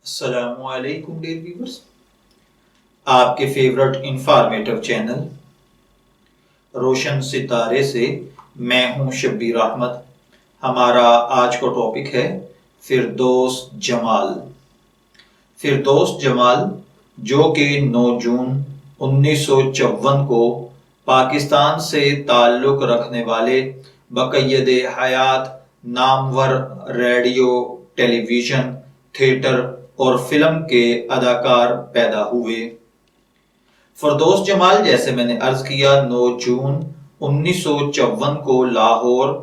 السلام علیکم dear viewers, آپ کے فیورٹ انفارمیٹو چینل روشن ستارے سے میں ہوں شبیر احمد۔ ہمارا آج کا ٹاپک ہے فردوس جمال۔ فردوس جمال جو کہ 9 جون 1954 کو پاکستان سے تعلق رکھنے والے بقید حیات نامور ریڈیو، ٹیلی ویژن، تھیٹر اور فلم کے اداکار پیدا ہوئے۔ فردوس جمال جیسے میں نے عرض کیا 9 جون 1954 کو لاہور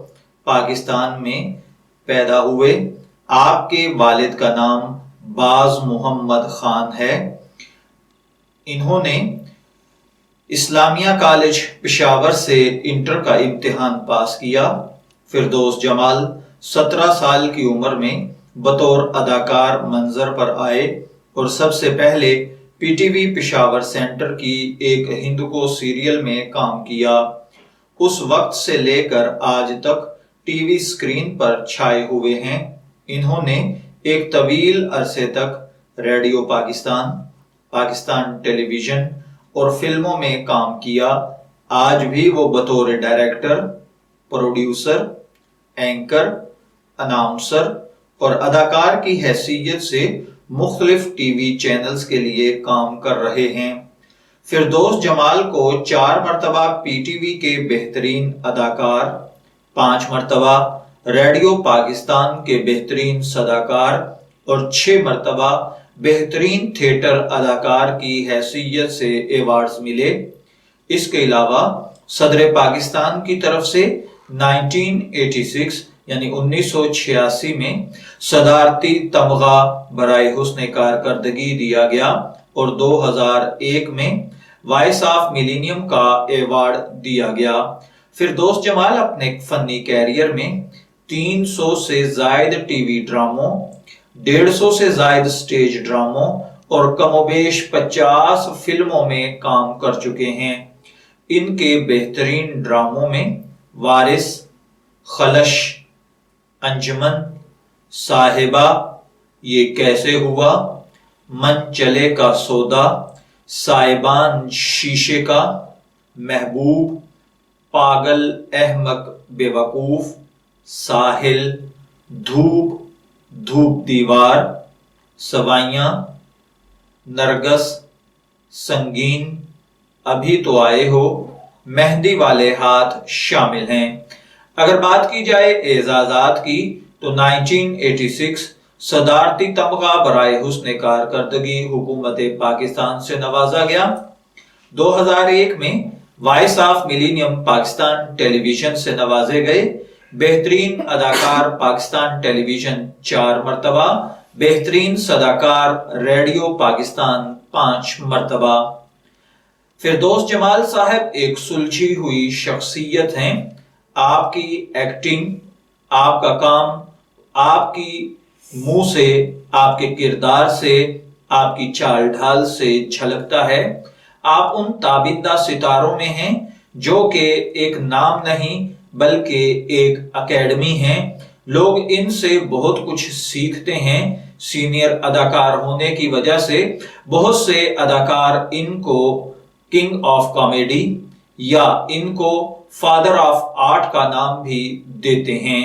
پاکستان میں پیدا ہوئے۔ آپ کے والد کا نام باز محمد خان ہے۔ انہوں نے اسلامیہ کالج پشاور سے انٹر کا امتحان پاس کیا۔ فردوس جمال 17 سال کی عمر میں بطور اداکار منظر پر آئے اور سب سے پہلے P T V Peshawar centre کی ایک ہندکو سیریل میں کام کیا۔ اس وقت سے لے کر آج تک ٹی وی سکرین پر چھائے ہوئے ہیں۔ انہوں نے ایک طویل عرصے تک ریڈیو پاکستان، پاکستان ٹیلی ویژن اور فلموں میں کام کیا۔ آج بھی وہ بطور ڈائریکٹر، پروڈیوسر، اینکر، اناؤنسر اور اداکار کی حیثیت سے مختلف ٹی وی چینلز کے لیے کام کر رہے ہیں۔ فردوس جمال کو 4 مرتبہ پی ٹی وی کے بہترین اداکار، 5 مرتبہ ریڈیو پاکستان کے بہترین صداکار اور 6 مرتبہ بہترین تھیٹر اداکار کی حیثیت سے ایوارڈز ملے۔ اس کے علاوہ صدر پاکستان کی طرف سے 1986 یعنی 1986 میں صدارتی تمغہ برائے حسن کارکردگی دیا گیا اور 2001 میں وائس آف ملینیم کا ایوارڈ دیا گیا۔ فردوس جمال اپنے فنی کیریئر میں 300 سے زائد ٹی وی ڈراموں، 150 سے زائد سٹیج ڈراموں اور کم و بیش 50 فلموں میں کام کر چکے ہیں۔ ان کے بہترین ڈراموں میں وارث، خلش، انجمن، صاحبہ، یہ کیسے ہوا، من چلے کا سودا، سائبان شیشے کا، محبوب، پاگل احمق بے وقوف، ساحل، دھوپ، دھوپ دیوار، سوائیاں، نرگس، سنگین، ابھی تو آئے ہو، مہندی والے ہاتھ شامل ہیں۔ اگر بات کی جائے اعزازات کی تو 1986 صدارتی تمغہ برائے حسن کارکردگی حکومت پاکستان سے نوازا گیا۔ 2001 میں voice of millennium Pakistan television سے نوازے گئے۔ بہترین اداکار پاکستان ٹیلی ویژن 4 مرتبہ، بہترین صداکار ریڈیو پاکستان 5 مرتبہ۔ فردوس جمال صاحب ایک سلجھی ہوئی شخصیت ہیں۔ آپ کی ایکٹنگ، آپ کا کام، آپ کی منہ سے، آپ کے کردار سے، آپ کی چال ڈھال سے جھلکتا ہے۔ آپ ان تابندہ ستاروں میں ہیں جو کہ ایک نام نہیں بلکہ ایک اکیڈمی ہے۔ لوگ ان سے بہت کچھ سیکھتے ہیں۔ سینئر اداکار ہونے کی وجہ سے بہت سے اداکار ان کو کنگ آف کامیڈی یا ان کو فادر آف آرٹ کا نام بھی دیتے ہیں۔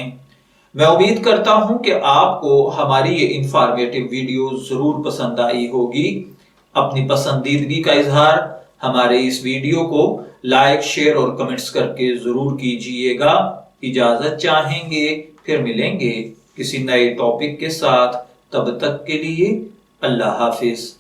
میں امید کرتا ہوں کہ آپ کو ہماری یہ انفارمیٹو ویڈیو ضرور پسند آئی ہوگی۔ اپنی پسندیدگی کا اظہار ہمارے اس ویڈیو کو لائک، شیئر اور کمنٹس کر کے ضرور کیجئے گا۔ اجازت چاہیں گے، پھر ملیں گے کسی نئے ٹاپک کے ساتھ۔ تب تک کے لیے اللہ حافظ۔